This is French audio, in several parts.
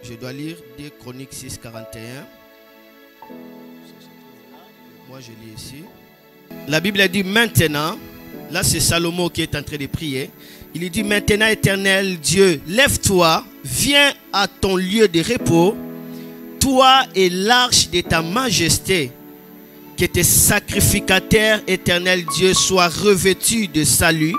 Je dois lire 2 Chroniques 6, 41. Moi, je lis ici. La Bible dit maintenant, là c'est Salomon qui est en train de prier. Il dit maintenant, éternel Dieu, lève-toi, viens à ton lieu de repos, toi et l'arche de ta majesté, que tes sacrificateurs, éternel Dieu, soient revêtus de salut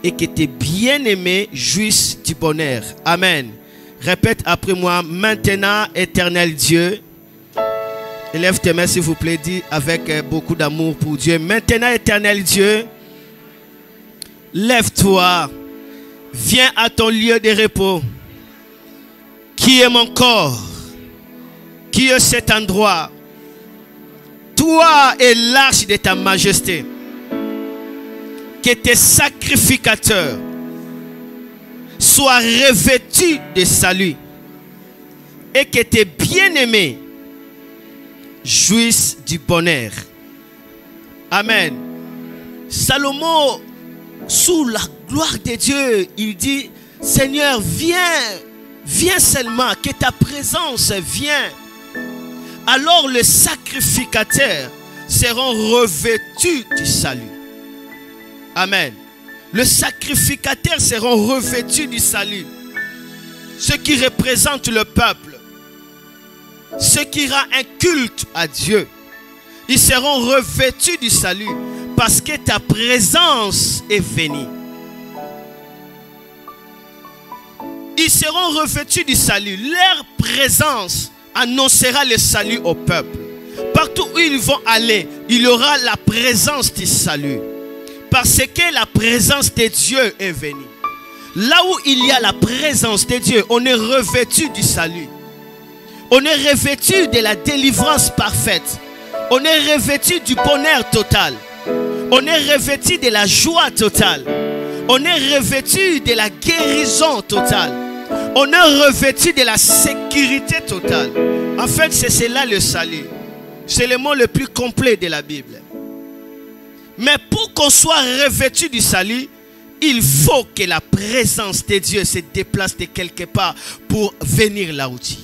et que tes bien-aimés jouissent du bonheur. Amen. Répète après moi, maintenant, éternel Dieu. Élève tes mains s'il vous plaît, dis avec beaucoup d'amour pour Dieu. Maintenant, éternel Dieu, lève-toi, viens à ton lieu de repos. Qui est mon corps? Qui est cet endroit? Toi et l'arche de ta majesté. Que tes sacrificateurs soient revêtus de salut et que tes bien-aimés jouissent du bonheur. Amen. Salomon, sous la gloire de Dieu, il dit, Seigneur, viens seulement, que ta présence vienne. Alors les sacrificateurs seront revêtus du salut. Amen. Les sacrificateurs seront revêtus du salut. Ce qui représente le peuple. Ce qui rend un culte à Dieu. Ils seront revêtus du salut parce que ta présence est venue. Ils seront revêtus du salut. Leur présence annoncera le salut au peuple. Partout où ils vont aller, il y aura la présence du salut. Parce que la présence de Dieu est venue. Là où il y a la présence de Dieu, on est revêtu du salut. On est revêtu de la délivrance parfaite. On est revêtu du bonheur total. On est revêtu de la joie totale. On est revêtu de la guérison totale. On est revêtu de la sécurité totale. En fait, c'est cela le salut. C'est le mot le plus complet de la Bible. Mais pour qu'on soit revêtu du salut, il faut que la présence de Dieu se déplace de quelque part pour venir là où tu es.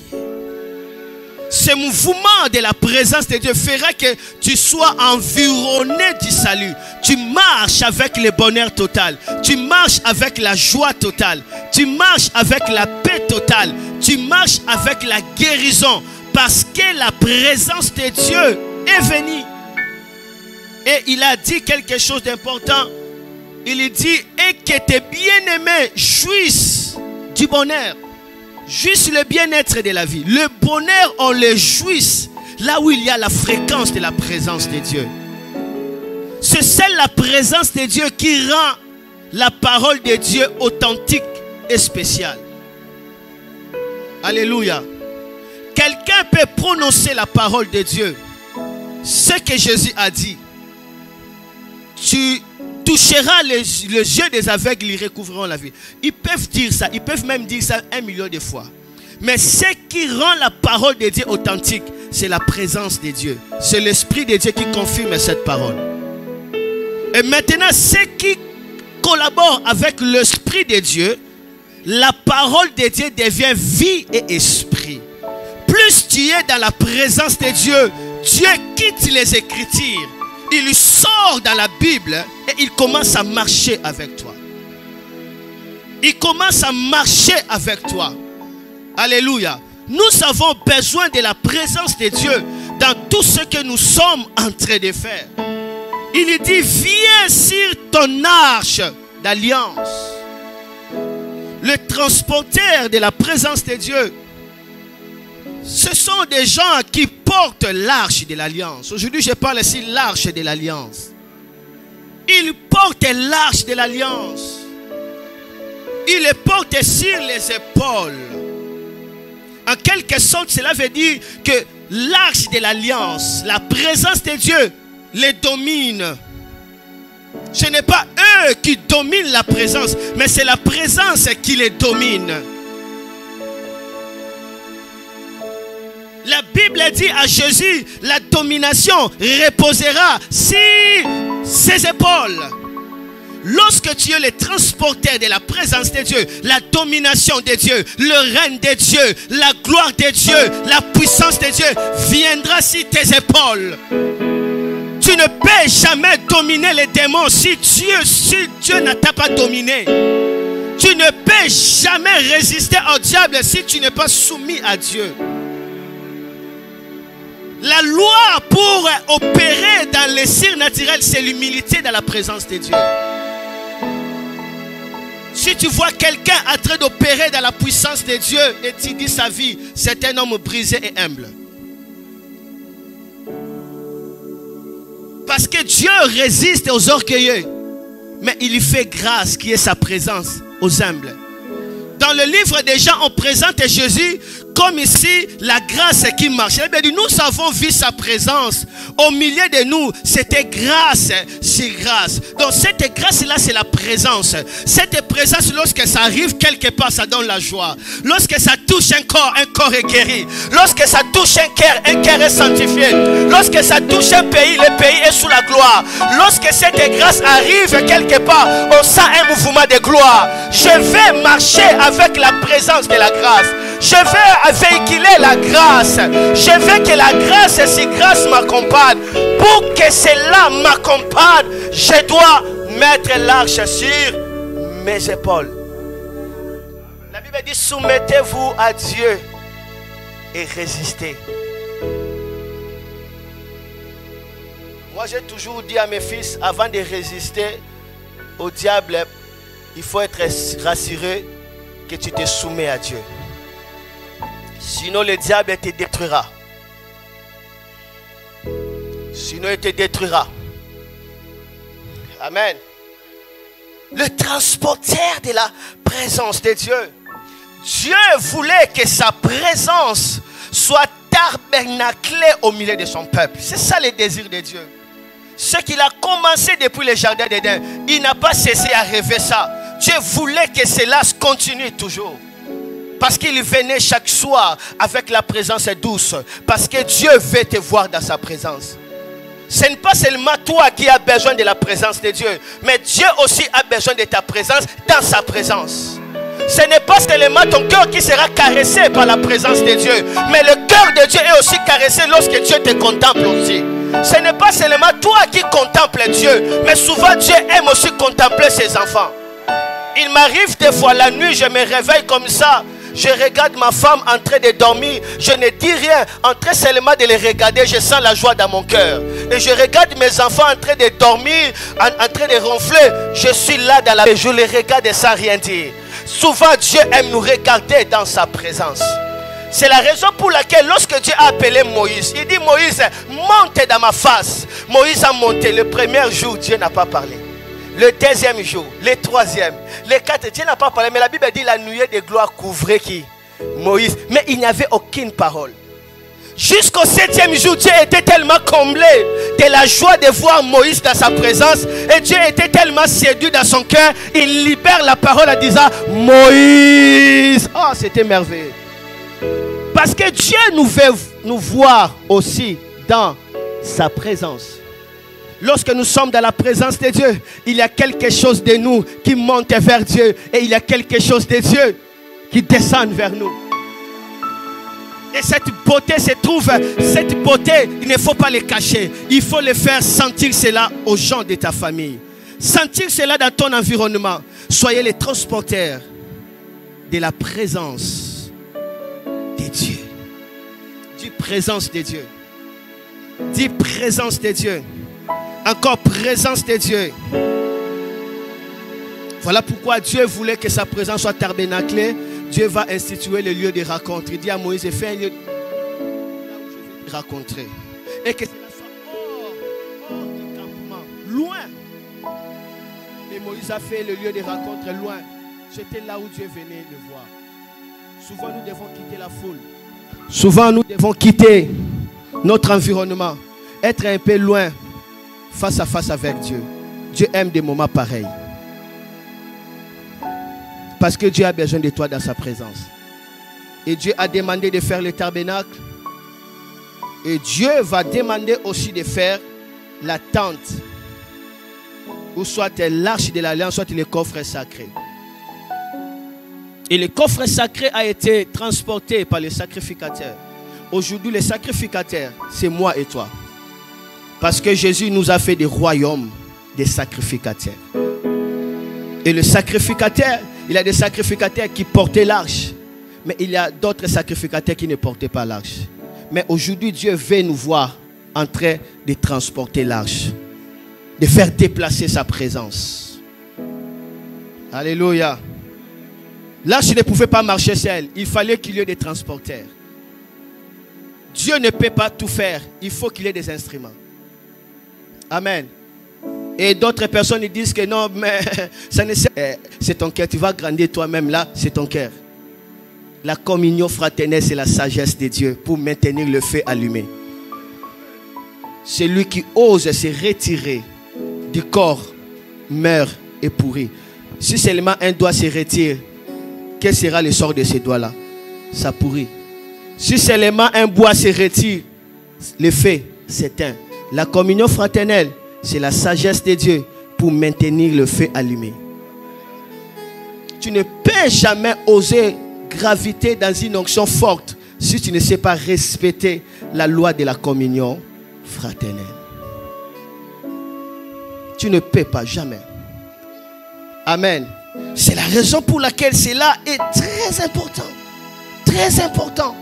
Ce mouvement de la présence de Dieu fera que tu sois environné du salut. Tu marches avec le bonheur total. Tu marches avec la joie totale. Tu marches avec la paix totale. Tu marches avec la guérison. Parce que la présence de Dieu est venue. Et il a dit quelque chose d'important. Il dit, et que tes bien-aimés jouissent du bonheur. Juste le bien-être de la vie. Le bonheur, on le jouisse là où il y a la fréquence de la présence de Dieu. C'est celle la présence de Dieu qui rend la parole de Dieu authentique et spéciale. Alléluia. Quelqu'un peut prononcer la parole de Dieu. Ce que Jésus a dit. Tu toucheras les yeux des aveugles, ils recouvriront la vie. Ils peuvent dire ça, ils peuvent même dire ça 1 million de fois. Mais ce qui rend la parole de Dieu authentique, c'est la présence de Dieu. C'est l'Esprit de Dieu qui confirme cette parole. Et maintenant, ceux qui collaborent avec l'Esprit de Dieu, la parole de Dieu devient vie et esprit. Plus tu es dans la présence de Dieu, Dieu quitte les Écritures. Il sort dans la Bible et il commence à marcher avec toi. Il commence à marcher avec toi. Alléluia. Nous avons besoin de la présence de Dieu dans tout ce que nous sommes en train de faire. Il dit, viens sur ton arche d'alliance. Le transporteur de la présence de Dieu, ce sont des gens qui portent l'arche de l'alliance. Aujourd'hui, je parle ici de l'arche de l'alliance. Ils portent l'arche de l'alliance. Ils le portent sur les épaules. En quelque sorte, cela veut dire que l'arche de l'alliance, la présence de Dieu, les domine. Ce n'est pas eux qui dominent la présence, mais c'est la présence qui les domine. La Bible dit à Jésus, la domination reposera sur ses épaules. Lorsque tu es le transporteur de la présence de Dieu, la domination de Dieu, le règne de Dieu, la gloire de Dieu, la puissance de Dieu viendra sur tes épaules. Tu ne peux jamais dominer les démons si Dieu ne t'a pas dominé. Tu ne peux jamais résister au diable si tu n'es pas soumis à Dieu. La loi pour opérer dans les surnaturels, c'est l'humilité dans la présence de Dieu. Si tu vois quelqu'un en train d'opérer dans la puissance de Dieu et tu dis sa vie, c'est un homme brisé et humble. Parce que Dieu résiste aux orgueilleux, mais il lui fait grâce qui est sa présence aux humbles. Dans le livre des Jean, on présente Jésus comme ici la grâce qui marche. Nous avons vu sa présence au milieu de nous. C'était grâce sur grâce. Donc cette grâce-là, c'est la présence. Cette présence, lorsque ça arrive quelque part, ça donne la joie. Lorsque ça touche un corps est guéri. Lorsque ça touche un cœur est sanctifié. Lorsque ça touche un pays, le pays est sous la gloire. Lorsque cette grâce arrive quelque part, on sent un mouvement de gloire. Je vais marcher avec la présence de la grâce. Je vais véhiculer la grâce. Je veux que la grâce et cette grâce m'accompagnent. Pour que cela m'accompagne, je dois mettre l'arche sur mes épaules. La Bible dit: soumettez-vous à Dieu et résistez. Moi, j'ai toujours dit à mes fils, avant de résister au diable, il faut être rassuré que tu te soumets à Dieu. Sinon le diable te détruira. Sinon il te détruira. Amen. Le transporteur de la présence de Dieu. Dieu voulait que sa présence soit tabernaclée au milieu de son peuple. C'est ça le désir de Dieu. Ce qu'il a commencé depuis le jardin d'Éden, il n'a pas cessé à rêver ça. Dieu voulait que cela continue toujours. Parce qu'il venait chaque soir avec la présence douce. Parce que Dieu veut te voir dans sa présence. Ce n'est pas seulement toi qui as besoin de la présence de Dieu. Mais Dieu aussi a besoin de ta présence dans sa présence. Ce n'est pas seulement ton cœur qui sera caressé par la présence de Dieu. Mais le cœur de Dieu est aussi caressé lorsque Dieu te contemple aussi. Ce n'est pas seulement toi qui contemples Dieu. Mais souvent Dieu aime aussi contempler ses enfants. Il m'arrive des fois la nuit, je me réveille comme ça. Je regarde ma femme en train de dormir. Je ne dis rien. En train seulement de les regarder, je sens la joie dans mon cœur. Et je regarde mes enfants en train de dormir, en train de ronfler. Je suis là dans la... Je les regarde sans rien dire. Souvent, Dieu aime nous regarder dans sa présence. C'est la raison pour laquelle lorsque Dieu a appelé Moïse, il dit: Moïse, monte dans ma face. Moïse a monté. Le premier jour, Dieu n'a pas parlé. Le deuxième jour, le troisième, le quatrième, Dieu n'a pas parlé. Mais la Bible dit: la nuée de gloire couvrait qui? Moïse. Mais il n'y avait aucune parole. Jusqu'au septième jour, Dieu était tellement comblé de la joie de voir Moïse dans sa présence. Et Dieu était tellement séduit dans son cœur. Il libère la parole en disant: Moïse. Oh, c'était merveilleux. Parce que Dieu nous veut nous voir aussi dans sa présence. Lorsque nous sommes dans la présence de Dieu, il y a quelque chose de nous qui monte vers Dieu. Et il y a quelque chose de Dieu qui descend vers nous. Et cette beauté se trouve, cette beauté, il ne faut pas le cacher. Il faut le faire sentir cela aux gens de ta famille. Sentir cela dans ton environnement. Soyez les transporteurs de la présence de Dieu. Dis présence de Dieu. Dis présence de Dieu. Encore présence de Dieu. Voilà pourquoi Dieu voulait que sa présence soit tabernaclée. Dieu va instituer le lieu de rencontre. Il dit à Moïse: fais un lieu là où je vais te rencontrer. Et que cela soit hors du campement, loin. Et Moïse a fait le lieu de rencontre loin. C'était là où Dieu venait le voir. Souvent nous devons quitter la foule. Souvent nous devons quitter notre environnement. Être un peu loin. Face à face avec Dieu. Dieu aime des moments pareils. Parce que Dieu a besoin de toi dans sa présence. Et Dieu a demandé de faire le tabernacle. Et Dieu va demander aussi de faire la tente ou soit l'arche de l'alliance, soit le coffre sacré. Et le coffre sacré a été transporté par les sacrificateurs. Aujourd'hui, les sacrificateurs, c'est moi et toi. Parce que Jésus nous a fait des royaumes des sacrificateurs. Et le sacrificateur, il y a des sacrificateurs qui portaient l'arche. Mais il y a d'autres sacrificateurs qui ne portaient pas l'arche. Mais aujourd'hui, Dieu veut nous voir en train de transporter l'arche. De faire déplacer sa présence. Alléluia. L'arche ne pouvait pas marcher seule. Il fallait qu'il y ait des transporteurs. Dieu ne peut pas tout faire. Il faut qu'il y ait des instruments. Amen. Et d'autres personnes ils disent que non, mais ça ne c'est ton cœur. Tu vas grandir toi-même là, c'est ton cœur. La communion fraternelle, c'est la sagesse de Dieu pour maintenir le feu allumé. Celui qui ose se retirer du corps meurt et pourrit. Si seulement un doigt se retire, quel sera le sort de ces doigts-là? Ça pourrit. Si seulement un bois se retire, le feu s'éteint. La communion fraternelle, c'est la sagesse de Dieu pour maintenir le feu allumé. Tu ne peux jamais oser graviter dans une onction forte si tu ne sais pas respecter la loi de la communion fraternelle. Tu ne peux pas, jamais. Amen. C'est la raison pour laquelle cela est très important. Très important.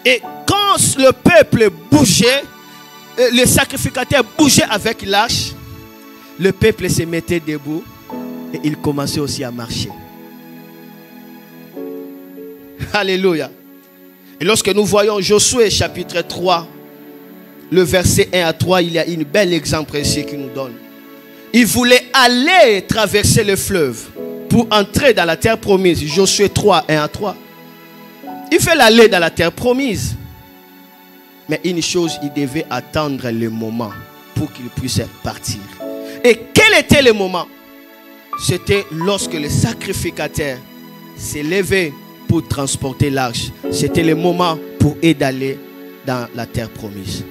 Et quand le peuple bougeait, les sacrificateurs bougeaient avec l'arche, le peuple se mettait debout et il commençait aussi à marcher. Alléluia. Et lorsque nous voyons Josué chapitre 3, le verset 1 à 3, il y a une belle exemple ici qui nous donne. Il voulait aller traverser le fleuve pour entrer dans la terre promise. Josué 3, 1 à 3. Il fait aller dans la terre promise. Mais une chose, il devait attendre le moment pour qu'il puisse partir. Et quel était le moment? C'était lorsque le sacrificateur s'est levé pour transporter l'arche. C'était le moment pour eux d'aller dans la terre promise.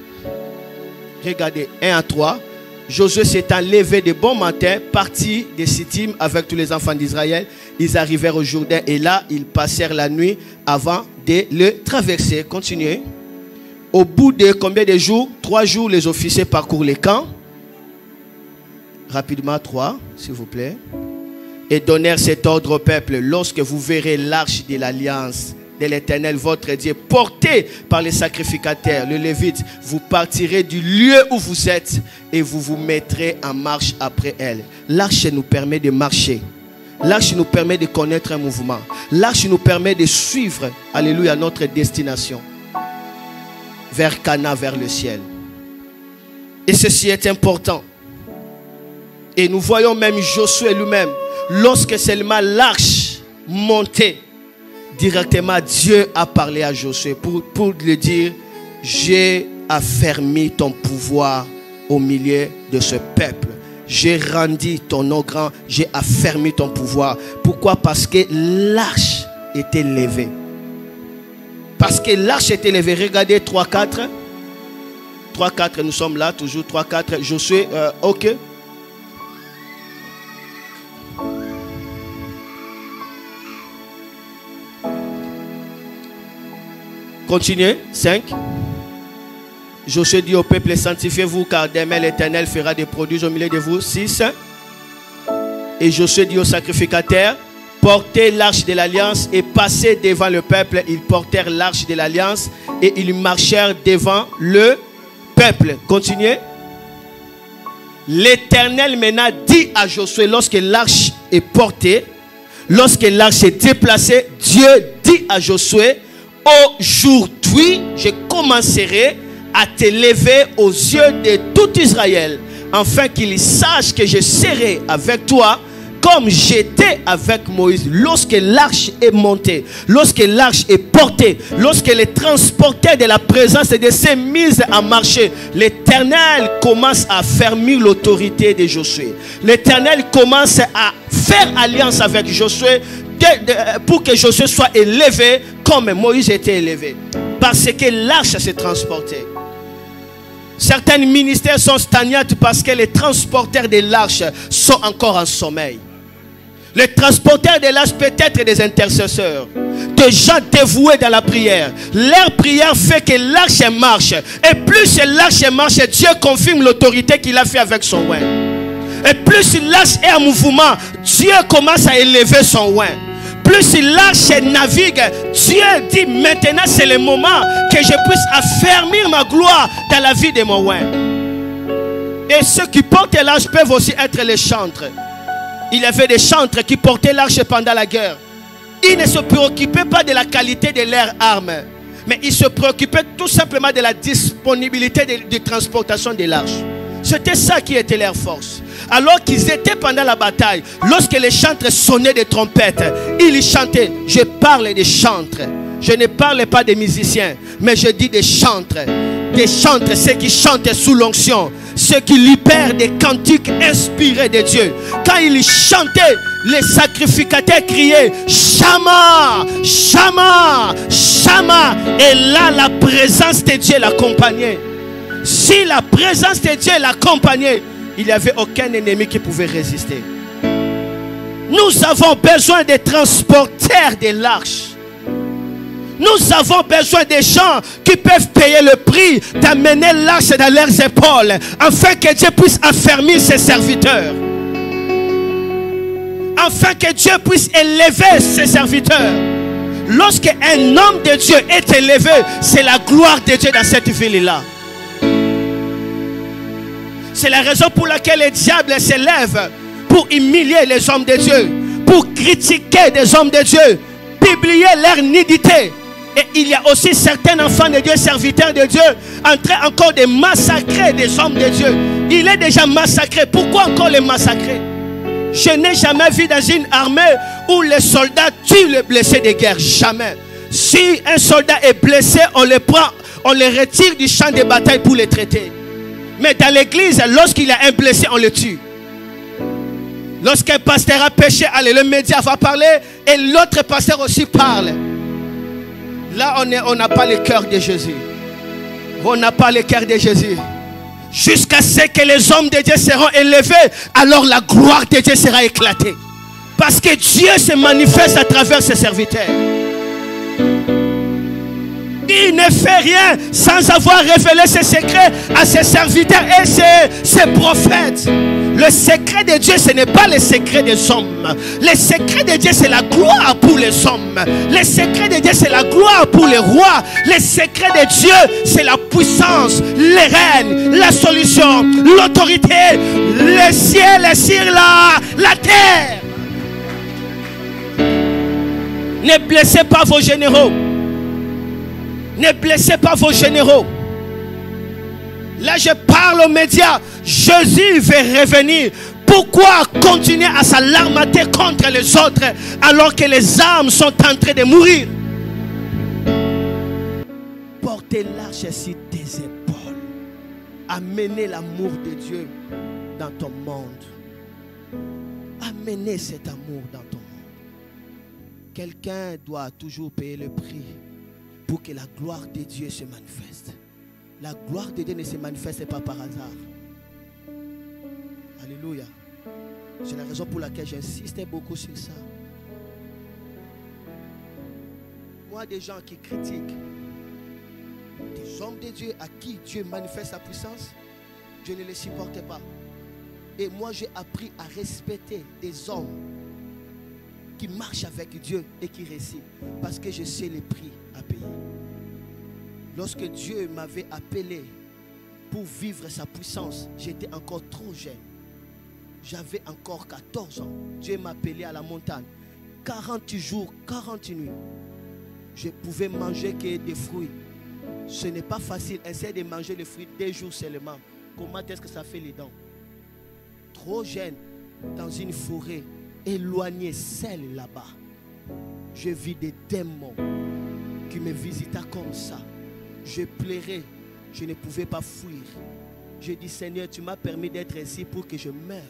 Regardez, 1 à 3. Josué s'étant levé de bon matin, parti de Sittim avec tous les enfants d'Israël. Ils arrivèrent au Jourdain et là, ils passèrent la nuit avant de le traverser. Continuez. Au bout de combien de jours? 3 jours, les officiers parcourent les camps. Rapidement, 3, s'il vous plaît. Et donnèrent cet ordre au peuple. Lorsque vous verrez l'arche de l'alliance de l'Éternel, votre Dieu, portée par les sacrificateurs, le Lévite, vous partirez du lieu où vous êtes et vous vous mettrez en marche après elle. L'arche nous permet de marcher. L'arche nous permet de connaître un mouvement. L'arche nous permet de suivre, alléluia, notre destination. Vers Cana, vers le ciel. Et ceci est important. Et nous voyons même Josué lui-même, lorsque seulement l'arche montait, directement Dieu a parlé à Josué pour lui dire: j'ai affermi ton pouvoir au milieu de ce peuple. J'ai rendu ton nom grand, j'ai affermi ton pouvoir. Pourquoi? Parce que l'arche était levée. Parce que l'arche était levée. Regardez 3-4. 3-4, nous sommes là, toujours 3-4. Josué, ok. Continuez, 5. Josué dit au peuple: sanctifiez-vous, car demain l'Éternel fera des produits au milieu de vous. 6. Et Josué dit aux sacrificateurs: portez l'arche de l'alliance et passez devant le peuple. Ils portèrent l'arche de l'alliance et ils marchèrent devant le peuple. Continuez. L'Éternel maintenant dit à Josué, lorsque l'arche est portée, lorsque l'arche est déplacée, Dieu dit à Josué: aujourd'hui, je commencerai à te lever aux yeux de tout Israël, afin qu'ils sachent que je serai avec toi comme j'étais avec Moïse. Lorsque l'arche est montée, lorsque l'arche est portée, lorsque les transporteurs de la présence de ces mises en marché, l'Éternel commence à affermir l'autorité de Josué. L'Éternel commence à faire alliance avec Josué pour que Josué soit élevé comme Moïse était élevé. Parce que l'arche s'est transportée. Certains ministères sont stagnantes parce que les transporteurs de l'arche sont encore en sommeil. Les transporteurs de l'arche peut être des intercesseurs, des gens dévoués dans la prière. Leur prière fait que l'arche marche. Et plus l'arche marche, Dieu confirme l'autorité qu'il a fait avec son oint. Et plus l'arche est en mouvement, Dieu commence à élever son oint. Plus l'arche navigue, Dieu dit maintenant c'est le moment que je puisse affermir ma gloire dans la vie de mon oint. Et ceux qui portent l'arche peuvent aussi être les chantres. Il y avait des chantres qui portaient l'arche pendant la guerre. Ils ne se préoccupaient pas de la qualité de leurs armes, mais ils se préoccupaient tout simplement de la disponibilité de transportation de l'arche. C'était ça qui était leur force. Alors qu'ils étaient pendant la bataille, lorsque les chantres sonnaient des trompettes, ils chantaient. Je parle des chantres. Je ne parle pas des musiciens, mais je dis des chantres. Des chantres, ceux qui chantent sous l'onction, ceux qui libèrent des cantiques inspirés de Dieu. Quand ils chantaient, les sacrificateurs criaient Shama, Shama, Shama. Et là, la présence de Dieu l'accompagnait. Si la présence de Dieu l'accompagnait, il n'y avait aucun ennemi qui pouvait résister. Nous avons besoin des transporteurs de l'arche. Nous avons besoin des gens qui peuvent payer le prix d'amener l'arche dans leurs épaules, afin que Dieu puisse affermir ses serviteurs. Afin que Dieu puisse élever ses serviteurs. Lorsque un homme de Dieu est élevé, c'est la gloire de Dieu dans cette ville-là. C'est la raison pour laquelle le diable s'élève pour humilier les hommes de Dieu, pour critiquer des hommes de Dieu, publier leur nudité. Et il y a aussi certains enfants de Dieu, serviteurs de Dieu, en train encore de massacrer des hommes de Dieu. Il est déjà massacré. Pourquoi encore les massacrer? Je n'ai jamais vu dans une armée où les soldats tuent les blessés de guerre. Jamais. Si un soldat est blessé, on le prend, on le retire du champ de bataille pour le traiter. Mais dans l'église, lorsqu'il y a un blessé, on le tue. Lorsqu'un pasteur a péché, allez, le média va parler et l'autre pasteur aussi parle. Là, on n'a pas le cœur de Jésus. On n'a pas le cœur de Jésus. Jusqu'à ce que les hommes de Dieu seront élevés, alors la gloire de Dieu sera éclatée. Parce que Dieu se manifeste à travers ses serviteurs. Il ne fait rien sans avoir révélé ses secrets à ses serviteurs et ses prophètes. Le secret de Dieu, ce n'est pas le secret des hommes. Le secret de Dieu, c'est la gloire pour les hommes. Le secret de Dieu, c'est la gloire pour les rois. Le secret de Dieu, c'est la puissance, les règnes, la solution, l'autorité, le ciel sur la terre. Ne blessez pas vos généraux. Ne blessez pas vos généraux. Là, je parle aux médias. Jésus veut revenir. Pourquoi continuer à s'alarmater contre les autres alors que les âmes sont en train de mourir? Portez l'arche sur tes épaules. Amenez l'amour de Dieu dans ton monde. Amenez cet amour dans ton monde. Quelqu'un doit toujours payer le prix pour que la gloire de Dieu se manifeste. La gloire de Dieu ne se manifeste pas par hasard. Alléluia. C'est la raison pour laquelle j'insiste beaucoup sur ça. Moi, des gens qui critiquent des hommes de Dieu à qui Dieu manifeste sa puissance, je ne les supporte pas. Et moi, j'ai appris à respecter des hommes qui marchent avec Dieu et qui réussissent. Parce que je sais les prix à payer. Lorsque Dieu m'avait appelé pour vivre sa puissance, j'étais encore trop jeune. J'avais encore 14 ans. Dieu m'a appelé à la montagne. 40 jours, 40 nuits. Je pouvais manger que des fruits. Ce n'est pas facile. Essayer de manger les fruits 2 jours seulement. Comment est-ce que ça fait les dents? Trop jeune, dans une forêt, éloigné, seul là-bas. Je vis des démons qui me visitaient comme ça. Je pleurais, je ne pouvais pas fuir. Je dis, Seigneur, tu m'as permis d'être ici pour que je meure.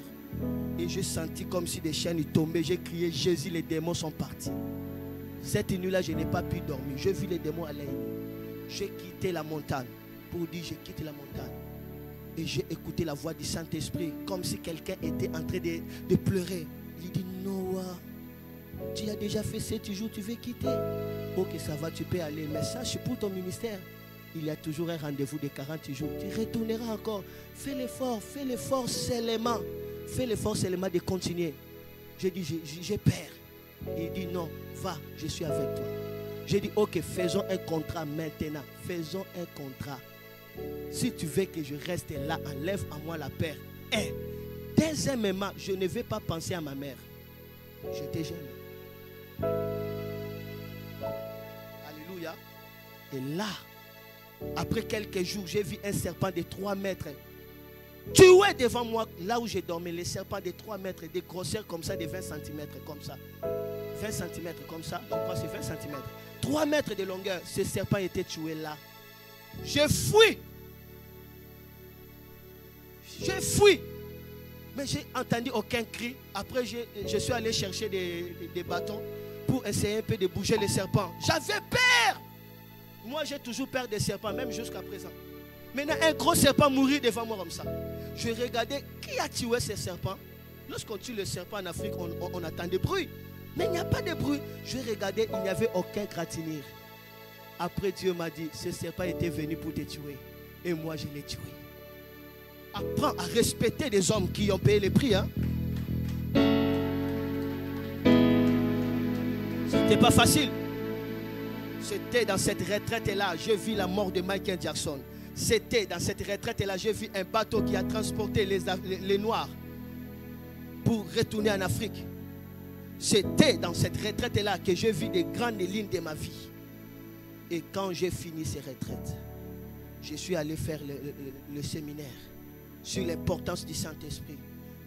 Et j'ai senti comme si des chaînes tombaient. J'ai crié, Jésus, les démons sont partis. Cette nuit-là, je n'ai pas pu dormir. Je vis les démons à l'œil. J'ai quitté la montagne. Pour dire, je quitte la montagne. Et j'ai écouté la voix du Saint-Esprit comme si quelqu'un était en train de pleurer. Il dit, Noah, tu as déjà fait 7 jours, tu veux quitter. Ok, ça va, tu peux aller. Mais sache, pour ton ministère, il y a toujours un rendez-vous de 40 jours. Tu retourneras encore. Fais l'effort seulement. Fais l'effort seulement de continuer. J'ai dit, j'ai peur. Il dit, non, va, je suis avec toi. J'ai dit, ok, faisons un contrat maintenant. Faisons un contrat. Si tu veux que je reste là, enlève à moi la peur. Et deuxièmement, je ne vais pas penser à ma mère. J'étais jeune. Alléluia. Et là, après quelques jours, j'ai vu un serpent de 3 mètres. Tué devant moi, là où je dormais. Les serpents de 3 mètres, des grosseurs comme ça, de 20 cm comme ça. 20 cm comme ça, je crois que c'est 20 cm. 3 mètres de longueur, ce serpent était tué là. J'ai fui. J'ai fui. Mais j'ai entendu aucun cri. Après, je suis allé chercher des bâtons pour essayer un peu de bouger les serpents. J'avais peur. Moi, j'ai toujours peur des serpents, même jusqu'à présent. Maintenant, un gros serpent mourit devant moi comme ça. Je regardais qui a tué ces serpents. Lorsqu'on tue le serpent en Afrique, on attend des bruits. Mais il n'y a pas de bruit. Je regardais, il n'y avait aucun gratinir. Après, Dieu m'a dit, ce serpent était venu pour te tuer. Et moi, je l'ai tué. Apprends à respecter des hommes qui ont payé le prix. Hein? C'était pas facile. C'était dans cette retraite-là, j'ai vu la mort de Michael Jackson. C'était dans cette retraite-là, j'ai vu un bateau qui a transporté les Noirs pour retourner en Afrique. C'était dans cette retraite-là que j'ai vu des grandes lignes de ma vie. Et quand j'ai fini ces retraites, je suis allé faire le séminaire sur l'importance du Saint-Esprit.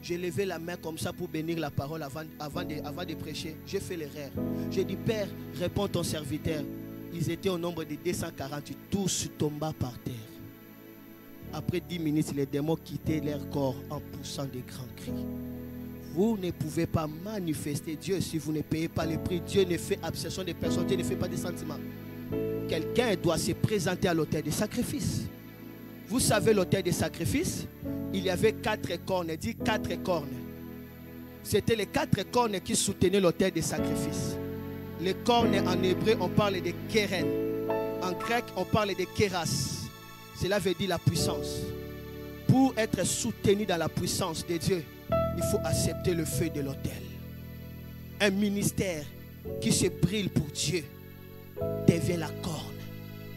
J'ai levé la main comme ça pour bénir la parole avant de prêcher. J'ai fait l'erreur. J'ai dit, Père, réponds ton serviteur. Ils étaient au nombre de 248. Tous tombent par terre. Après 10 minutes, les démons quittaient leur corps en poussant des grands cris. Vous ne pouvez pas manifester Dieu si vous ne payez pas le prix. Dieu ne fait abstraction des personnes. Dieu ne fait pas des sentiments. Quelqu'un doit se présenter à l'autel des sacrifices. Vous savez l'autel des sacrifices? Il y avait 4 cornes. Dit 4 cornes. C'était les 4 cornes qui soutenaient l'autel des sacrifices. Les cornes en hébreu, on parle de kéren. En grec, on parle de kéras. Cela veut dire la puissance. Pour être soutenu dans la puissance de Dieu, il faut accepter le feu de l'autel. Un ministère qui se brille pour Dieu devient la corne.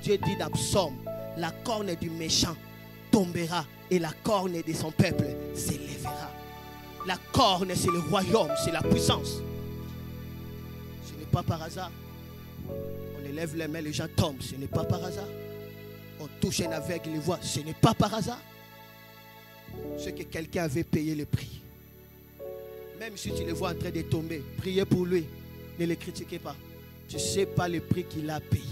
Dieu dit dans Psaume, la corne du méchant tombera et la corne de son peuple s'élèvera. La corne, c'est le royaume, c'est la puissance. Ce n'est pas par hasard. On élève les mains, les gens tombent. Ce n'est pas par hasard. On touche un aveugle, il voit. Ce n'est pas par hasard. C'est que quelqu'un avait payé le prix. Même si tu le vois en train de tomber, priez pour lui. Ne le critiquez pas. Tu ne sais pas le prix qu'il a payé.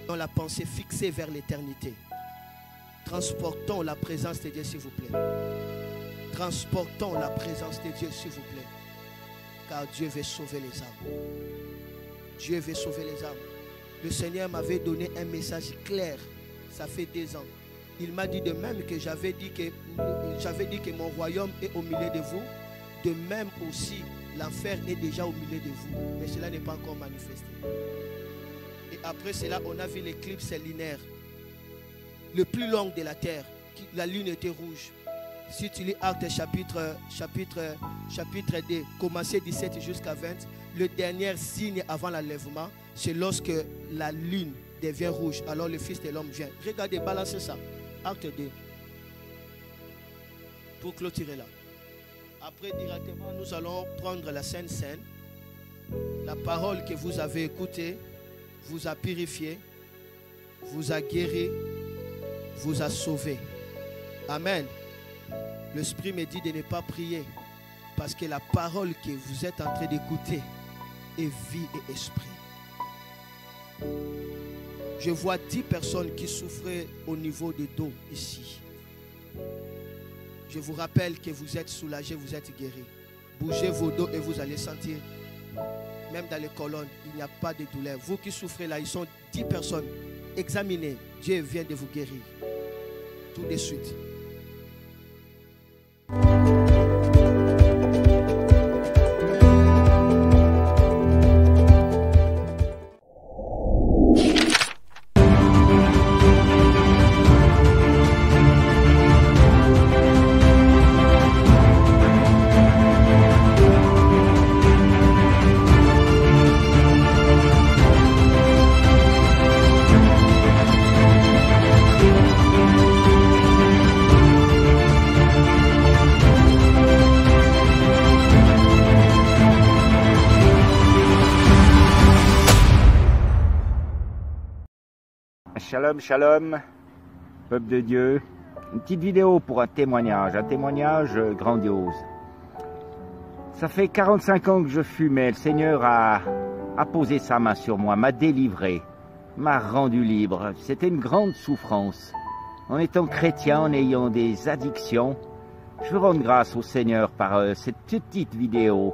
Dans la pensée fixée vers l'éternité. Transportons la présence de Dieu, s'il vous plaît. Transportons la présence de Dieu, s'il vous plaît. Car Dieu veut sauver les âmes. Dieu veut sauver les âmes. Le Seigneur m'avait donné un message clair. Ça fait 2 ans. Il m'a dit de même que j'avais dit que mon royaume est au milieu de vous. De même aussi, l'enfer est déjà au milieu de vous. Mais cela n'est pas encore manifesté. Et après cela, on a vu l'éclipse lunaire. Le plus long de la terre. La lune était rouge. Si tu lis Actes chapitre 2, commencez 17 jusqu'à 20, le dernier signe avant l'enlèvement, c'est lorsque la lune devient rouge. Alors le Fils de l'homme vient. Regardez, balancez ça. Acte 2. Pour clôturer là. Après, directement, nous allons prendre la Sainte Seine. La parole que vous avez écoutée vous a purifié, vous a guéri, vous a sauvé. Amen. L'Esprit me dit de ne pas prier parce que la parole que vous êtes en train d'écouter est vie et esprit. Je vois 10 personnes qui souffraient au niveau du dos ici. Je vous rappelle que vous êtes soulagés, vous êtes guéris. Bougez vos dos et vous allez sentir, même dans les colonnes, il n'y a pas de douleur. Vous qui souffrez là, ils sont 10 personnes. Examinez, Dieu vient de vous guérir. Tout de suite. Shalom, shalom, peuple de Dieu. Une petite vidéo pour un témoignage grandiose. Ça fait 45 ans que je fumais. Le Seigneur a posé sa main sur moi, m'a délivré, m'a rendu libre. C'était une grande souffrance. En étant chrétien, en ayant des addictions, je veux rendre grâce au Seigneur par cette petite vidéo.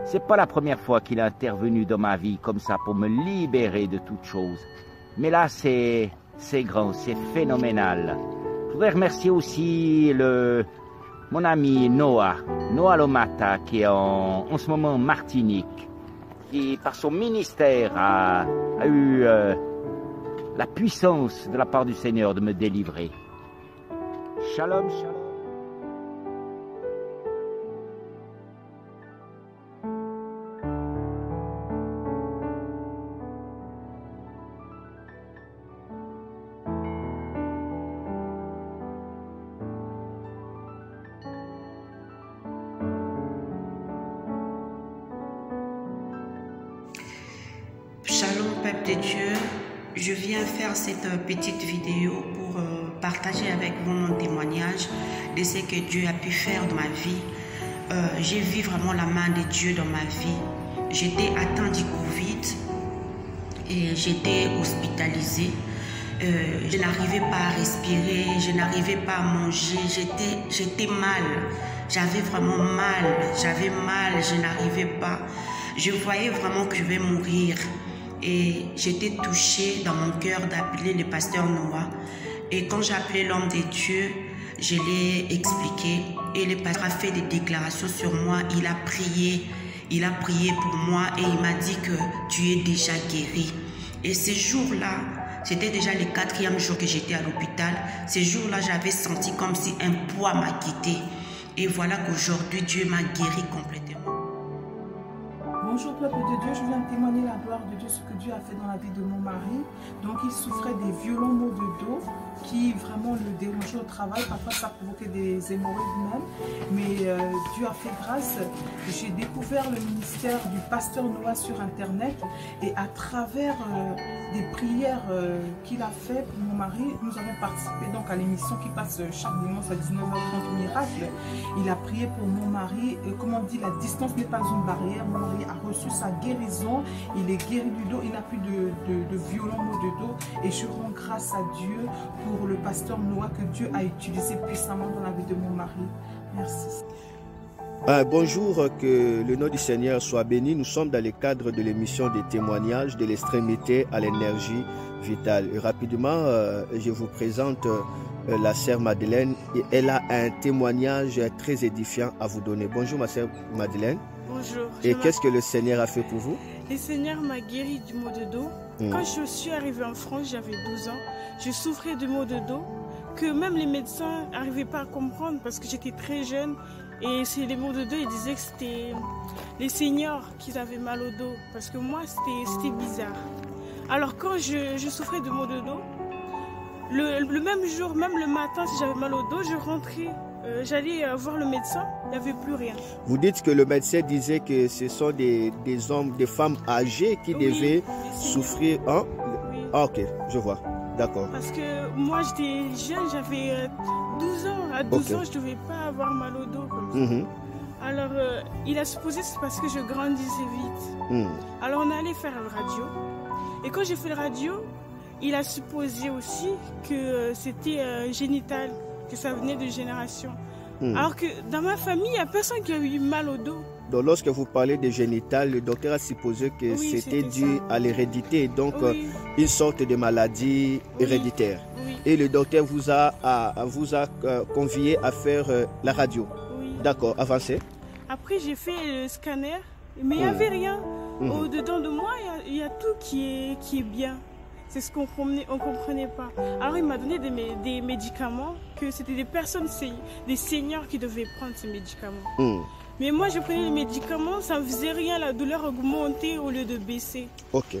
C'est pas la première fois qu'il est intervenu dans ma vie comme ça pour me libérer de toute chose. Mais là, c'est grand, c'est phénoménal. Je voudrais remercier aussi mon ami Noah Lomata, qui est en ce moment en Martinique, qui par son ministère a eu la puissance de la part du Seigneur de me délivrer. Shalom, shalom. Shalom peuple de Dieu, je viens faire cette petite vidéo pour partager avec vous mon témoignage de ce que Dieu a pu faire dans ma vie. J'ai vu vraiment la main de Dieu dans ma vie. J'étais atteinte du Covid et j'étais hospitalisée. Je n'arrivais pas à respirer, je n'arrivais pas à manger, j'étais mal. J'avais vraiment mal, je n'arrivais pas. Je voyais vraiment que je vais mourir. Et j'étais touchée dans mon cœur d'appeler le pasteur Noah. Et quand j'ai appelé l'homme de Dieu, je l'ai expliqué. Et le pasteur a fait des déclarations sur moi. Il a prié pour moi et il m'a dit que tu es déjà guéri. Et ce jour-là, c'était déjà le 4e jour que j'étais à l'hôpital. Ce jour-là, j'avais senti comme si un poids m'a quitté. Et voilà qu'aujourd'hui, Dieu m'a guéri complètement. Bonjour peuple de Dieu, je viens témoigner la gloire de Dieu, ce que Dieu a fait dans la vie de mon mari. Donc il souffrait des violents maux de dos qui vraiment le dérangeaient au travail. Parfois ça provoquait des hémorroïdes même. Mais Dieu a fait grâce. J'ai découvert le ministère du pasteur Noah sur internet. Et à travers des prières qu'il a fait pour mon mari, nous avons participé donc à l'émission qui passe chaque dimanche à 19h30 Miracle. Il a prié pour mon mari. Et comme on dit, la distance n'est pas une barrière. Mon mari a reçu sa guérison, il est guéri du dos, il n'a plus de violents maux de dos et je rends grâce à Dieu pour le pasteur Noah que Dieu a utilisé puissamment dans la vie de mon mari. Merci. Bonjour, que le nom du Seigneur soit béni. Nous sommes dans le cadre de l'émission des témoignages de l'extrémité à l'énergie vitale. Et rapidement, je vous présente la sœur Madeleine et elle a un témoignage très édifiant à vous donner. Bonjour ma sœur Madeleine. Bonjour. Et qu'est-ce que le Seigneur a fait pour vous? Le Seigneur m'a guéri du maux de dos. Quand je suis arrivée en France, j'avais 12 ans. Je souffrais de maux de dos que même les médecins n'arrivaient pas à comprendre parce que j'étais très jeune. Et c'est les maux de dos, ils disaient que c'était les seniors qui avaient mal au dos. Parce que moi, c'était bizarre. Alors quand je souffrais de maux de dos, le même jour, même le matin, si j'avais mal au dos, je rentrais. J'allais voir le médecin, il n'y avait plus rien. Vous dites que le médecin disait que ce sont des hommes, des femmes âgées qui devaient souffrir. Hein? Oui. Ah, ok, je vois. D'accord. Parce que moi, j'étais jeune, j'avais 12 ans. À 12 ans, je ne devais pas avoir mal au dos comme ça. Alors, il a supposé que c'est parce que je grandissais vite. Alors, on allait faire la radio. Et quand j'ai fait la radio, il a supposé aussi que c'était génital. Que ça venait de génération. Alors que dans ma famille, il n'y a personne qui a eu mal au dos. Donc lorsque vous parlez de génital, le docteur a supposé que c'était dû à l'hérédité, donc une sorte de maladie héréditaire. Et le docteur vous a convié à faire la radio. D'accord, avancez. Après j'ai fait le scanner, mais il n'y avait rien. Au-dedans de moi, il y a tout qui est bien. C'est ce qu'on ne comprenait pas. Alors il m'a donné des médicaments, que c'était des personnes, des seniors qui devaient prendre ces médicaments. Mais moi je prenais les médicaments, ça ne faisait rien, la douleur augmentait au lieu de baisser. Ok.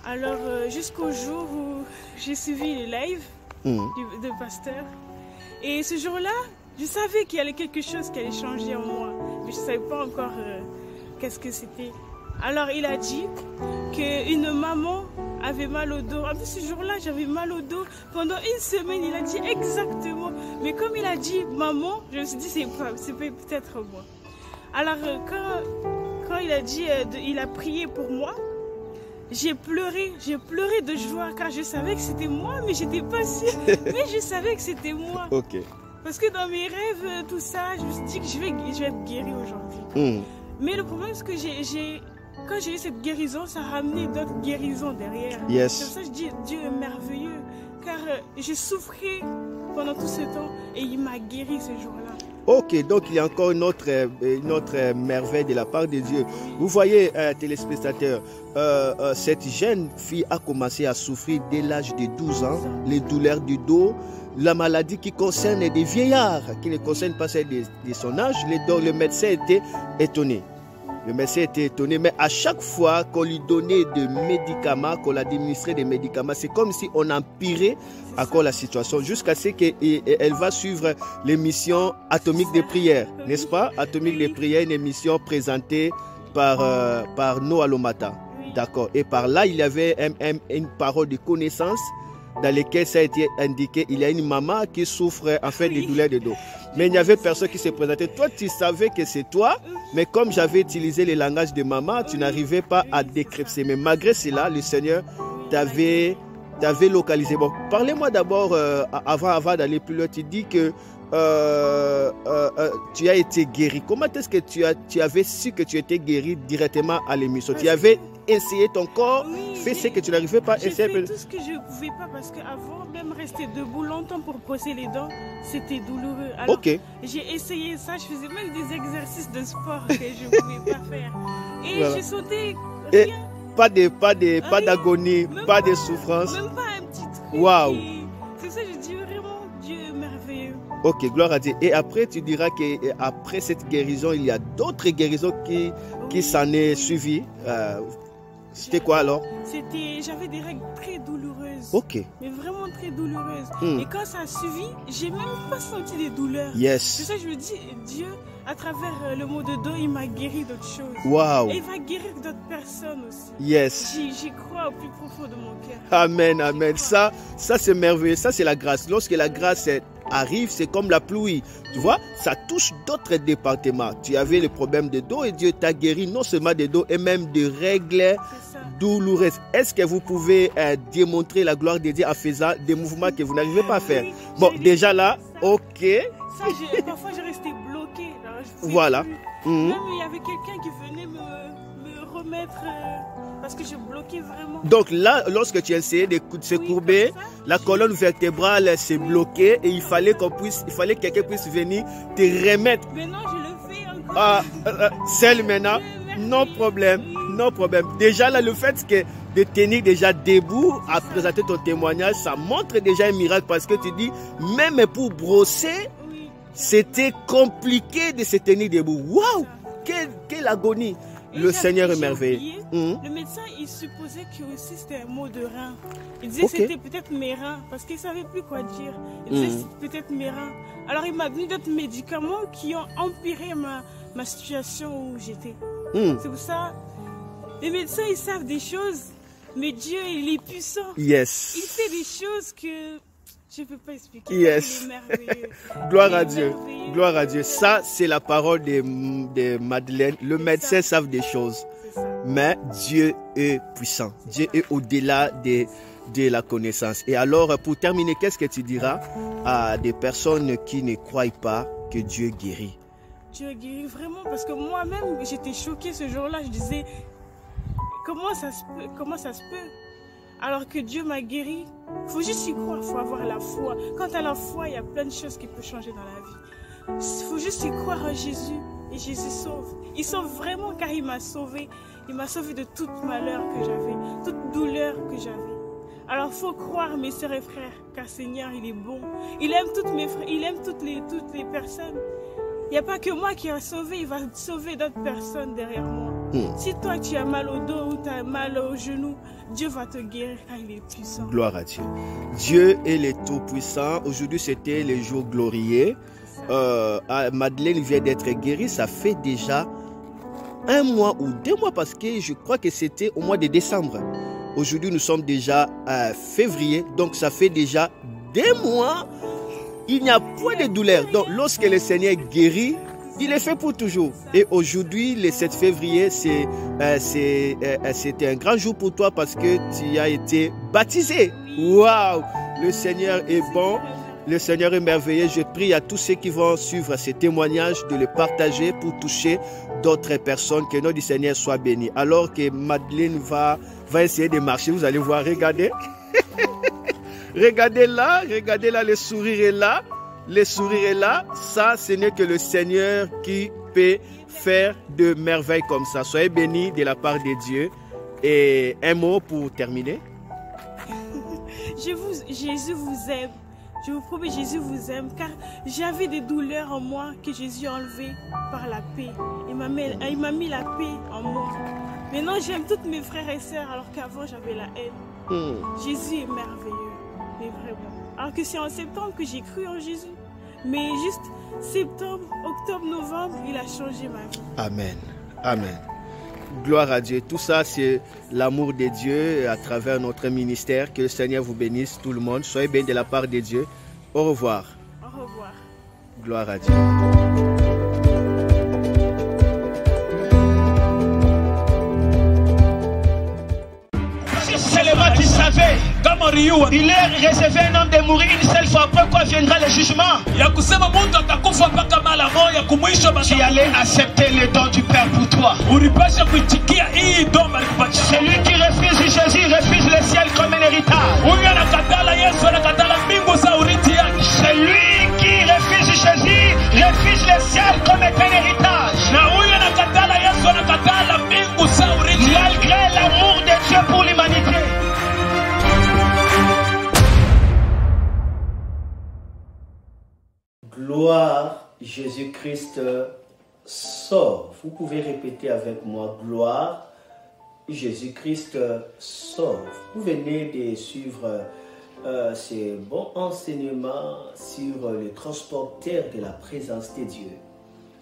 Alors jusqu'au jour où j'ai suivi les lives de pasteur. Et ce jour-là, je savais qu'il y avait quelque chose qui allait changer en moi. Mais je ne savais pas encore qu'est-ce que c'était. Alors il a dit qu'une maman avait mal au dos. En plus, ce jour-là, j'avais mal au dos. Pendant une semaine, il a dit exactement. Mais comme il a dit maman, je me suis dit, c'est peut-être moi. Alors, quand il a dit, il a prié pour moi, j'ai pleuré de joie car je savais que c'était moi, mais j'étais pas sûre. Mais je savais que c'était moi. Ok. Parce que dans mes rêves, tout ça, je me suis dit que je vais être guérie aujourd'hui. Mais le problème, c'est que quand j'ai eu cette guérison, ça a ramené d'autres guérisons derrière. Yes. C'est pour ça que je dis Dieu est merveilleux. Car j'ai souffert pendant tout ce temps et il m'a guéri ce jour-là. Ok, donc il y a encore une autre merveille de la part de Dieu. Vous voyez, téléspectateurs, cette jeune fille a commencé à souffrir dès l'âge de 12 ans, les douleurs du dos, la maladie qui concerne des vieillards, qui ne concerne pas celle de son âge. Le médecin était étonné. Le médecin était étonné, mais à chaque fois qu'on lui donnait des médicaments, qu'on l'administrait des médicaments, c'est comme si on empirait encore la situation jusqu'à ce qu'elle va suivre l'émission Atomique de prière, n'est-ce pas? Atomique de prière, une émission présentée par Noah Lomata. D'accord. Et par là, il y avait une parole de connaissance dans laquelle ça a été indiqué, il y a une maman qui souffre en fait des douleurs de dos. Mais il n'y avait personne qui se présentait. Toi, tu savais que c'est toi, mais comme j'avais utilisé le langage de maman, tu n'arrivais pas à décrypter. Mais malgré cela, le Seigneur t'avait localisé. Bon, parlez-moi d'abord, avant d'aller plus loin, tu dis que tu as été guéri. Comment est-ce que tu avais su que tu étais guéri directement à l'émission? Tu avais essayé ton corps, fait ce que tu n'arrivais pas à essayer. J'ai fait tout ce que je ne pouvais pas parce qu'avant, même rester debout longtemps pour brosser les dents, c'était douloureux. Alors, j'ai essayé ça, je faisais même des exercices de sport que je ne pouvais pas faire. Et voilà. Je sentais rien. Pas d'agonie, pas de souffrance. Même pas un petit truc. Waouh! C'est ça, je dis vraiment, Dieu est merveilleux. Ok, gloire à Dieu. Et après, tu diras qu'après cette guérison, il y a d'autres guérisons qui s'en est suivi. C'était quoi alors? J'avais des règles très douloureuses. Ok. Mais vraiment très douloureuses. Et quand ça a suivi, j'ai même pas senti des douleurs. Yes. C'est ça que je me dis, Dieu, à travers le mot de dos, il m'a guéri d'autres choses. Wow. Et il va guérir d'autres personnes aussi. Yes. J'y crois au plus profond de mon cœur. Amen, amen. Ça c'est merveilleux. Ça, c'est la grâce. Lorsque la grâce arrive, c'est comme la pluie. Tu vois, ça touche d'autres départements. Tu avais le problème de dos et Dieu t'a guéri non seulement de dos et même de règles douloureuses. Est-ce que vous pouvez démontrer la gloire de Dieu en faisant des mouvements que vous n'arrivez pas à faire? Bon, déjà là, ok. Ça, parfois, je restais bloquée. Voilà. Même il y avait quelqu'un qui venait me remettre parce que je bloquais vraiment. Donc là, lorsque tu essayais de se courber, la colonne vertébrale s'est bloquée et il fallait que quelqu'un puisse venir te remettre. Maintenant, je le fais encore. Celle maintenant, non problème, non problème. Déjà là, le fait que de tenir déjà debout à présenter ton témoignage, ça montre déjà un miracle parce que tu dis, même pour brosser, c'était compliqué de se tenir debout. Waouh, quelle agonie. Le Seigneur est merveilleux. Le médecin, il supposait que aussi c'était un mot de rein. Il disait que c'était peut-être mes reins parce qu'il ne savait plus quoi dire. Il disait que c'était peut-être mes reins. Alors il m'a donné d'autres médicaments qui ont empiré ma situation où j'étais. C'est pour ça, les médecins, ils savent des choses, mais Dieu, il est puissant. Yes. Il fait des choses que je ne peux pas expliquer. Yes. Il est merveilleux. Gloire à Dieu. Gloire à Dieu. Ça, c'est la parole de Madeleine. Le médecin savent des choses. Mais Dieu est puissant. Dieu est au-delà de la connaissance. Et alors, pour terminer, qu'est-ce que tu diras à des personnes qui ne croient pas que Dieu guérit? Dieu guérit vraiment parce que moi-même, j'étais choquée ce jour-là. Je disais, comment ça se peut? Alors que Dieu m'a guéri, il faut juste y croire, il faut avoir la foi. Quand tu as la foi, il y a plein de choses qui peuvent changer dans la vie. Il faut juste y croire en Jésus et Jésus sauve. Il sauve vraiment car il m'a sauvé. Il m'a sauvé de tout malheur que j'avais, toute douleur que j'avais. Alors il faut croire mes sœurs et frères car Seigneur il est bon. Il aime toutes mes frères, il aime toutes les personnes. Il n'y a pas que moi qui a sauvé, il va sauver d'autres personnes derrière moi. Si toi tu as mal au dos ou tu as mal au genou, Dieu va te guérir car il est puissant. Gloire à Dieu. Dieu est le Tout-Puissant. Aujourd'hui c'était le jour glorieux. Madeleine vient d'être guérie, ça fait déjà 1 mois ou 2 mois parce que je crois que c'était au mois de décembre. Aujourd'hui, nous sommes déjà à février, donc ça fait déjà des mois. Il n'y a point de douleur. Donc, lorsque le Seigneur guérit, il est fait pour toujours. Et aujourd'hui, le 7 février, c'était un grand jour pour toi parce que tu as été baptisé. Waouh! Le Seigneur est bon. Le Seigneur est merveilleux. Je prie à tous ceux qui vont suivre ces témoignages de le partager pour toucher d'autres personnes. Que le nom du Seigneur soit béni. Alors que Madeleine va essayer de marcher, vous allez voir, regardez. Regardez là, le sourire est là. Le sourire est là. Ça, ce n'est que le Seigneur qui peut faire de merveilles comme ça. Soyez bénis de la part de Dieu. Et un mot pour terminer. Jésus vous aime. Je vous promets, Jésus vous aime, car j'avais des douleurs en moi que Jésus a enlevées par la paix. Il m'a mis la paix en moi. Maintenant, j'aime toutes mes frères et sœurs, alors qu'avant, j'avais la haine. Jésus est merveilleux, mais vraiment. Alors que c'est en septembre que j'ai cru en Jésus. Mais juste septembre, octobre, novembre, il a changé ma vie. Amen. Amen. Gloire à Dieu. Tout ça, c'est l'amour de Dieu à travers notre ministère. Que le Seigneur vous bénisse, tout le monde. Soyez bénis de la part de Dieu. Au revoir. Au revoir. Gloire à Dieu. Si seulement tu savais, il est réservé un homme de mourir une seule fois. Après quoi viendra le jugement? Tu allais accepter le don du Père pour toi. Celui qui refuse Jésus refuse le ciel comme un héritage. Celui qui refuse Jésus refuse le ciel comme un héritage. Malgré l'amour de Dieu pour l'humanité. Gloire, Jésus-Christ sauve. Vous pouvez répéter avec moi, gloire, Jésus-Christ sauve. Vous venez de suivre ces bons enseignements sur le transporteur de la présence de Dieu.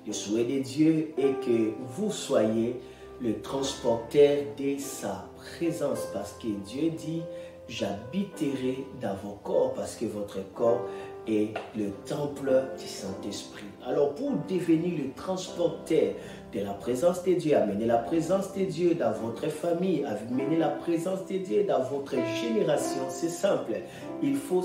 Le souhait de Dieu est que vous soyez le transporteur de sa présence, parce que Dieu dit, j'habiterai dans vos corps, parce que votre corps est le temple du Saint-Esprit. Alors pour devenir le transporteur de la présence de Dieu, amener la présence de Dieu dans votre famille, amener la présence de Dieu dans votre génération, c'est simple. Il faut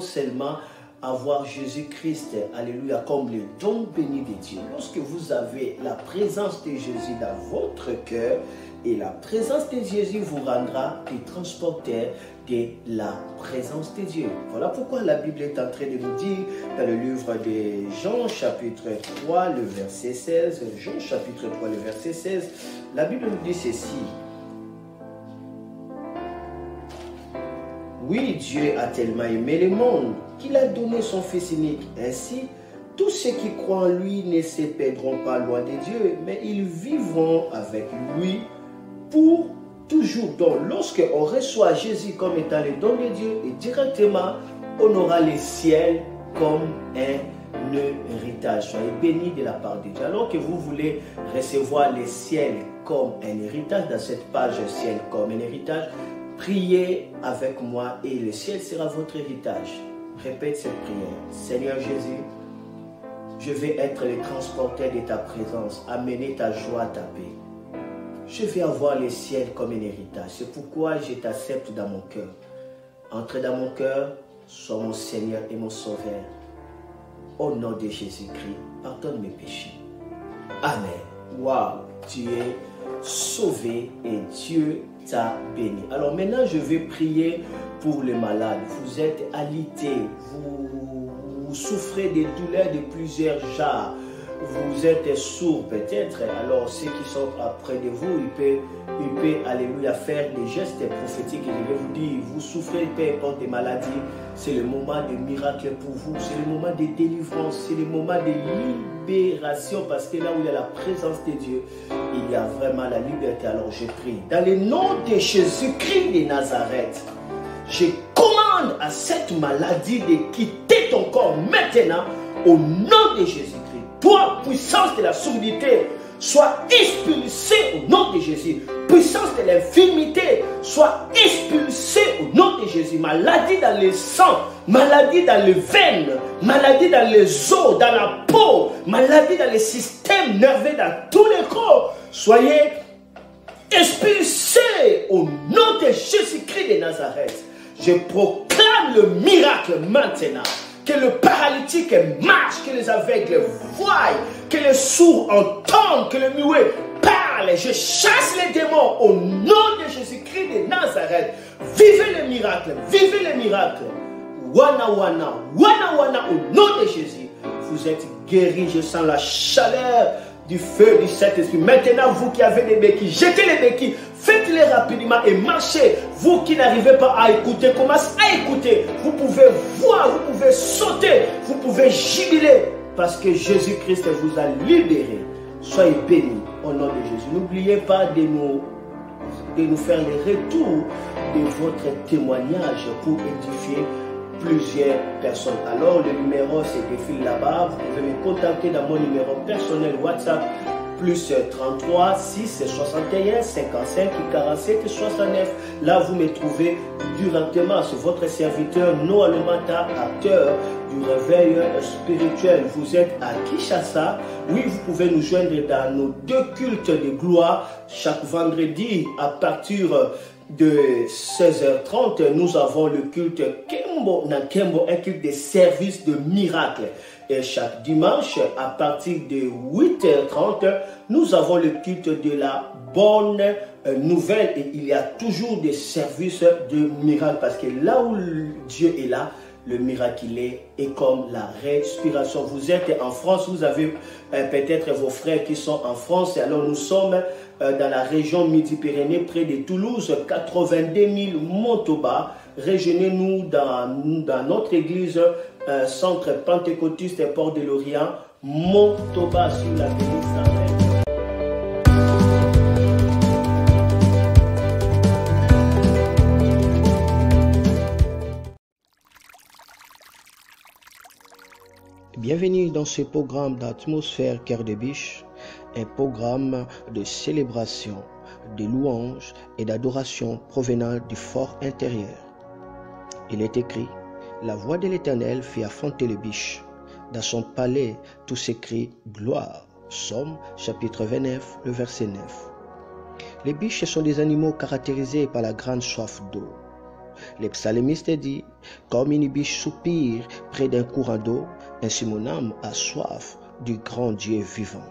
seulement avoir Jésus-Christ, alléluia, comme le don béni de Dieu. Lorsque vous avez la présence de Jésus dans votre cœur, et la présence de Jésus vous rendra des transporteurs de la présence de Dieu. Voilà pourquoi la Bible est en train de nous dire dans le livre de Jean chapitre 3, le verset 16, Jean chapitre 3, le verset 16, la Bible nous dit ceci. Oui, Dieu a tellement aimé le monde qu'il a donné son Fils unique. Ainsi, tous ceux qui croient en lui ne se perdront pas loin de Dieu, mais ils vivront avec lui pour toujours. Donc, lorsqu'on reçoit Jésus comme étant le don de Dieu, et directement, on aura le ciel comme un héritage. Soyez bénis de la part de Dieu. Alors que vous voulez recevoir le ciel comme un héritage, dans cette page ciel comme un héritage, priez avec moi et le ciel sera votre héritage. Répète cette prière. Seigneur Jésus, je vais être le transporteur de ta présence, amener ta joie, ta paix. Je vais avoir le ciel comme un héritage. C'est pourquoi je t'accepte dans mon cœur. Entre dans mon cœur, sois mon Seigneur et mon Sauveur. Au nom de Jésus-Christ, pardonne mes péchés. Amen. Waouh, tu es sauvé et Dieu t'a béni. Alors maintenant, je vais prier pour les malades. Vous êtes alités, vous souffrez des douleurs de plusieurs genres. Vous êtes sourds peut-être, alors ceux qui sont près de vous, ils peuvent alléluia, faire des gestes prophétiques. Et je vais vous dire, vous souffrez peu importe des maladies, c'est le moment de miracle pour vous, c'est le moment de délivrance, c'est le moment de libération, parce que là où il y a la présence de Dieu, il y a vraiment la liberté. Alors je prie, dans le nom de Jésus-Christ de Nazareth, je commande à cette maladie de quitter ton corps maintenant, au nom de Jésus-Christ. Toi, puissance de la surdité, soit expulsée au nom de Jésus. Puissance de l'infirmité, soit expulsée au nom de Jésus. Maladie dans le sang, maladie dans les veines, maladie dans les os, dans la peau, maladie dans les systèmes nerveux, dans tous les corps. Soyez expulsés au nom de Jésus-Christ de Nazareth. Je proclame le miracle maintenant. Que le paralytique marche, que les aveugles voient, que les sourds entendent, que le muet parle. Je chasse les démons au nom de Jésus-Christ de Nazareth. Vivez le miracle, vivez le miracle. Wana wana, wana wana au nom de Jésus. Vous êtes guéris, je sens la chaleur du feu du Saint-Esprit. Maintenant, vous qui avez des béquilles, jetez les béquilles, faites-les rapidement et marchez. Vous qui n'arrivez pas à écouter, commencez à écouter. Vous pouvez voir, vous pouvez sauter, vous pouvez jubiler parce que Jésus-Christ vous a libéré. Soyez bénis au nom de Jésus. N'oubliez pas de nous faire les retours de votre témoignage pour édifier plusieurs personnes. Alors le numéro se défile là-bas. Vous pouvez me contacter dans mon numéro personnel WhatsApp plus 33 6 61 55 47 69. Là vous me trouvez directement sur votre serviteur Noah Lomata, acteur du réveil spirituel. Vous êtes à Kinshasa. Oui, vous pouvez nous joindre dans nos 2 cultes de gloire chaque vendredi à partir de 16h30, nous avons le culte Kembo Nankembo, un culte de service de miracle. Et chaque dimanche, à partir de 8h30, nous avons le culte de la bonne nouvelle. Et il y a toujours des services de miracle. Parce que là où Dieu est là, le miracle est comme la respiration. Vous êtes en France, vous avez peut-être vos frères qui sont en France. Alors nous sommes dans la région Midi-Pyrénées, près de Toulouse, 82 000 Montauban. Rejoignez-nous dans notre église, centre pentecôtiste Port de l'Orient, Montauban sur la péninsule. Bienvenue dans ce programme d'Atmosphère Cœur de Biche, un programme de célébration, de louange et d'adoration provenant du fort intérieur. Il est écrit, la voix de l'Éternel fit affronter les biches. Dans son palais, tout s'écrie gloire. Somme chapitre 29, le verset 9. Les biches sont des animaux caractérisés par la grande soif d'eau. Le psalmiste dit, comme une biche soupire près d'un courant d'eau, ainsi mon âme a soif du grand Dieu vivant.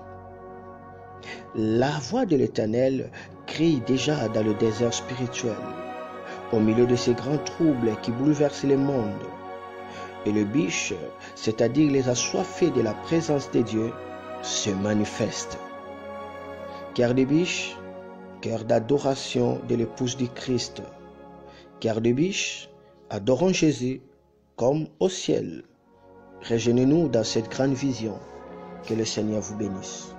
La voix de l'Éternel crie déjà dans le désert spirituel, au milieu de ces grands troubles qui bouleversent le monde. Et le biche, c'est-à-dire les assoiffés de la présence de Dieu, se manifeste. Cœur de biche, cœur d'adoration de l'épouse du Christ. Cœur de biche, adorons Jésus comme au ciel. Rejoignez-nous dans cette grande vision. Que le Seigneur vous bénisse.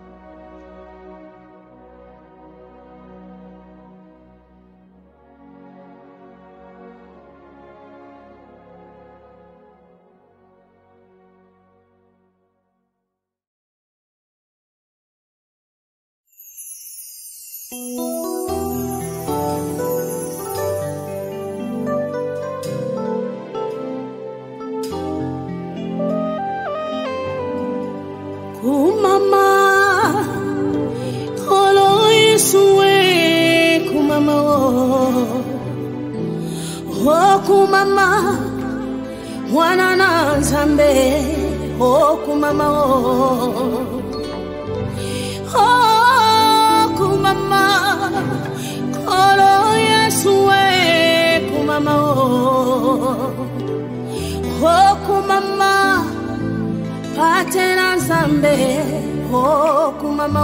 Kumama wana na nzambe oh kumama oh kumama kolo Yesu kumama oh kumama pate na nzambe oh kumama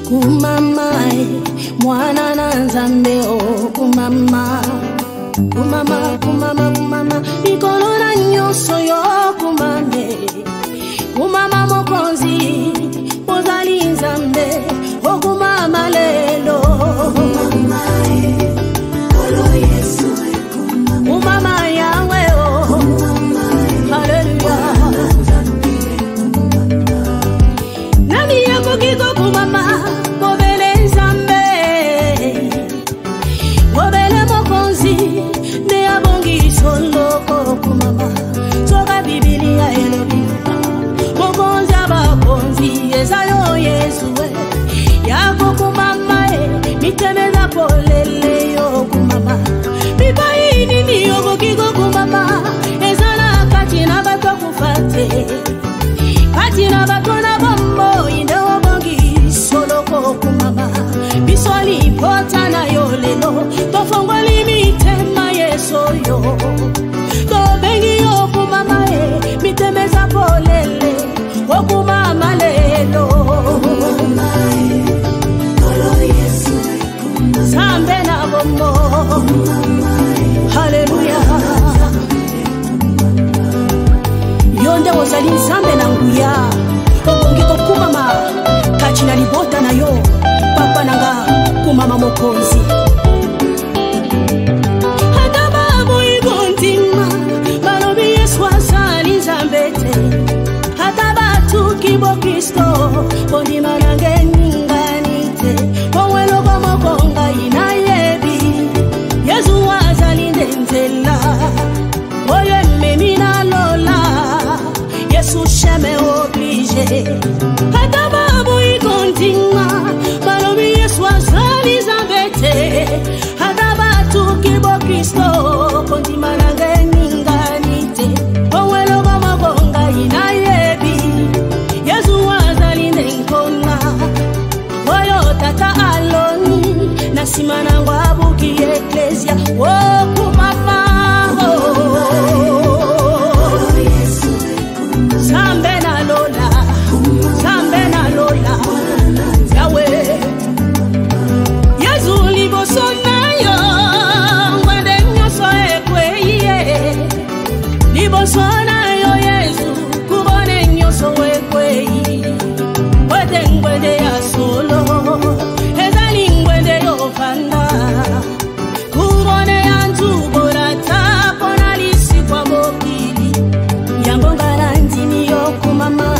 kumama mwana na nzambe o kumama kumama, kumama, kumama, mikolona nyoso yo kumame, kumama mokonzi, ozali nzambe, o kumama lelo, kumama yawe o, hallelujah. Nami yako kiko kumama, kobele nzambe, kobele mokonzi, ne abongi solo kumama, soka Biblia elobika, mokonzi abakonzi, ezayo Yesue, yako kumama mitemeza polele yo kumama, mipaini miyogo kiko kumama, ezana kati na bato kufate, kati na bato na bombo, inde obongi solo kumama, bisoli pota na yo lelo, tofongoli mitema yeso yo, tobengi yo kumama mitemeza polele, o kumama lelo, Zambe na bombo, hallelujah. Yonde wozali Zambe na nguya, okongiko kumama, kachina libota na yo, papa nanga kumama mokonzi. Hata babu igontima, balobi Yesu azali Zambe te, hata batu kibo Kristo, bondima nange ningani te, owelo gomo konga inayebi, Yesu azali ndenzela, oye memina lola, Yesu sheme oblige, hata babu ikontinga, balobi Yesu azali Zambe te, hata batu kibo Kristo, bondima nange ningani te, owelo gomo konga inayebi, Yesu azali ndengona, oyo tata aloni, nasima nangu abuki eklesia, o kumama, Zambe na lola, Zambe na lola, Yahweh, Yesu liboso na yo, ngwende nyoso ekweye, liboso na yo Yesu, kubone nyoso ekweye, wete ngwende ya solo, ezali ngwende yo fanda, kubone ya nzubora tapo na lisi kwa mokili, yango garanti ni yo kumama,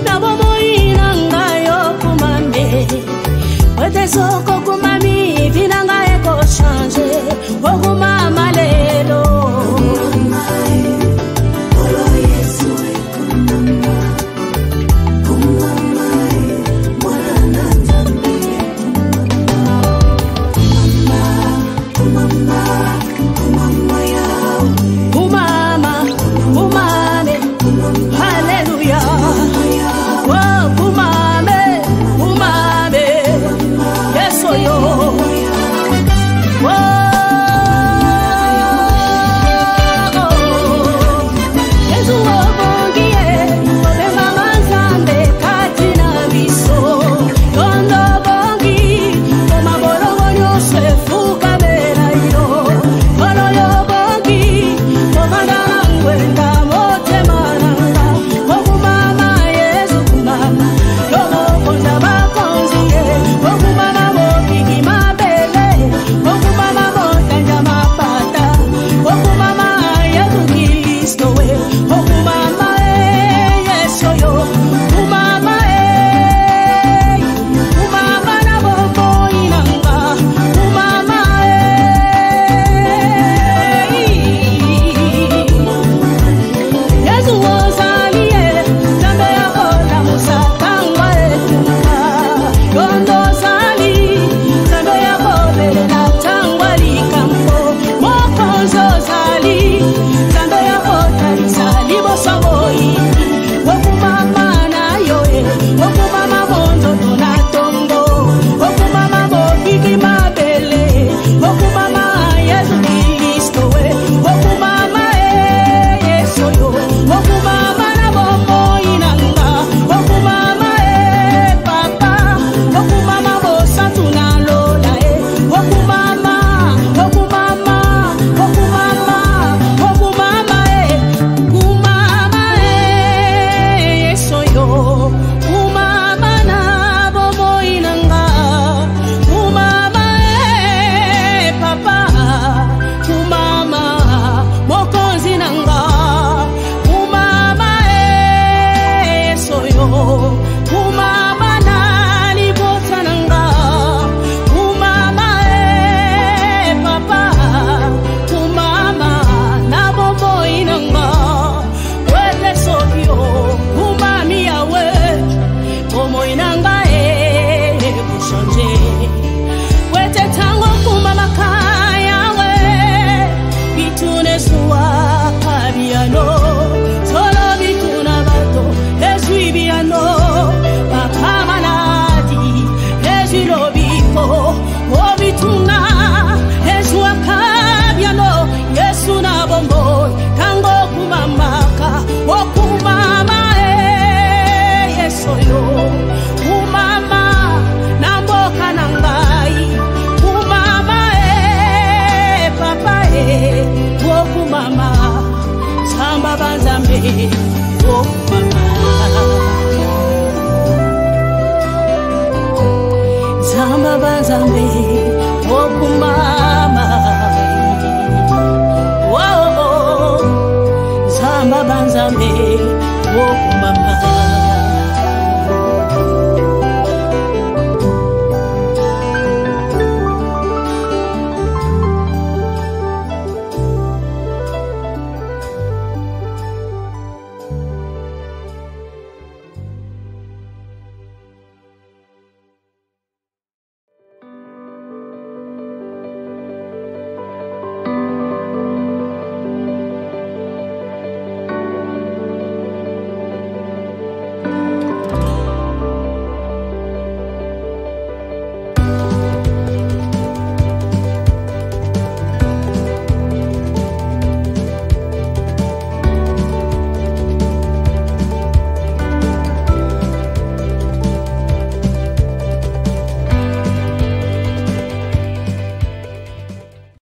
na bomo inanga yo kumame, wete soko kumami, vinanga eko change, o kumama lelo, kumama, kumame, hallelujah, oh kumame, kumame, yeso yo. zamba banzambe okumama oh zamba banzambe okumama